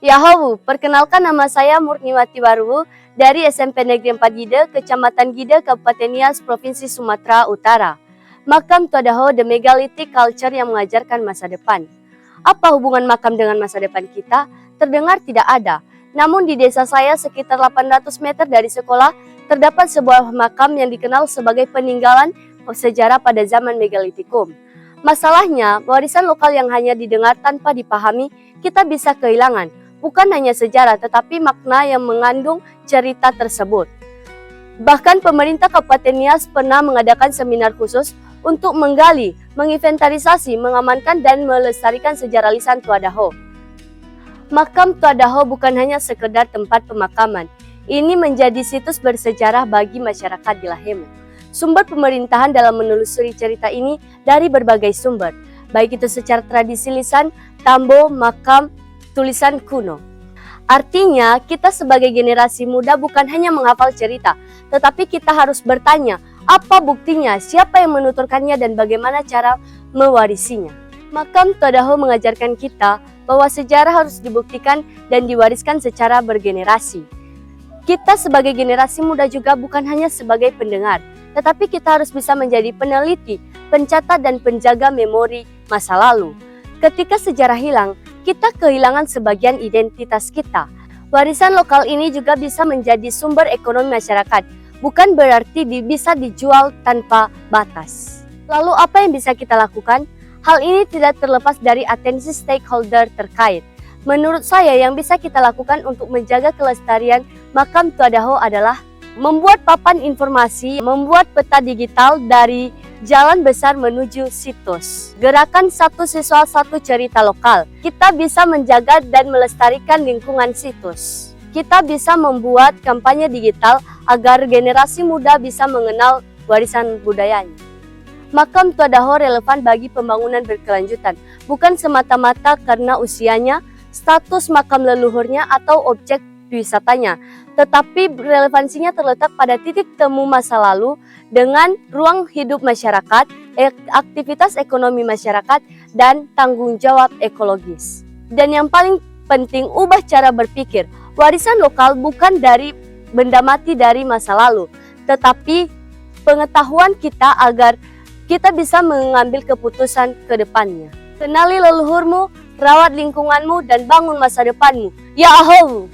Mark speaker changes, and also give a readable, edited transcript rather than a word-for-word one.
Speaker 1: Yahawu, perkenalkan nama saya Murniwati Waruwu dari SMP Negeri 4 Gide, Kecamatan Gide, Kabupaten Nias, Provinsi Sumatera Utara. Makam Tuadaho The Megalithic Culture yang mengajarkan masa depan. Apa hubungan makam dengan masa depan kita? Terdengar tidak ada. Namun di desa saya sekitar 800 meter dari sekolah terdapat sebuah makam yang dikenal sebagai peninggalan sejarah pada zaman Megalithicum. Masalahnya, warisan lokal yang hanya didengar tanpa dipahami, kita bisa kehilangan. Bukan hanya sejarah, tetapi makna yang mengandung cerita tersebut. Bahkan pemerintah Kabupaten Nias pernah mengadakan seminar khusus untuk menggali, menginventarisasi, mengamankan, dan melestarikan sejarah lisan Tuadaho. Makam Tuadaho bukan hanya sekedar tempat pemakaman. Ini menjadi situs bersejarah bagi masyarakat di Lahemu. Sumber pemerintahan dalam menelusuri cerita ini dari berbagai sumber, baik itu secara tradisi lisan, tambo, makam, tulisan kuno. Artinya, kita sebagai generasi muda bukan hanya menghafal cerita, tetapi kita harus bertanya, apa buktinya, siapa yang menuturkannya, dan bagaimana cara mewarisinya. Makam Tuadaho mengajarkan kita bahwa sejarah harus dibuktikan dan diwariskan secara bergenerasi. Kita sebagai generasi muda juga bukan hanya sebagai pendengar, tetapi kita harus bisa menjadi peneliti, pencatat, dan penjaga memori masa lalu. Ketika sejarah hilang, kita kehilangan sebagian identitas kita. Warisan lokal ini juga bisa menjadi sumber ekonomi masyarakat, bukan berarti bisa dijual tanpa batas. Lalu apa yang bisa kita lakukan? Hal ini tidak terlepas dari atensi stakeholder terkait. Menurut saya yang bisa kita lakukan untuk menjaga kelestarian makam Tuadaho adalah membuat papan informasi, membuat peta digital dari jalan besar menuju situs. Gerakan satu siswa satu cerita lokal. Kita bisa menjaga dan melestarikan lingkungan situs. Kita bisa membuat kampanye digital agar generasi muda bisa mengenal warisan budayanya. Makam Tuadaho relevan bagi pembangunan berkelanjutan, bukan semata-mata karena usianya, status makam leluhurnya, atau objek wisatanya, tetapi relevansinya terletak pada titik temu masa lalu dengan ruang hidup masyarakat, aktivitas ekonomi masyarakat, dan tanggung jawab ekologis. Dan yang paling penting, ubah cara berpikir. Warisan lokal bukan dari benda mati dari masa lalu, tetapi pengetahuan kita agar kita bisa mengambil keputusan ke depannya. Kenali leluhurmu, rawat lingkunganmu, dan bangun masa depanmu. Ya ahow!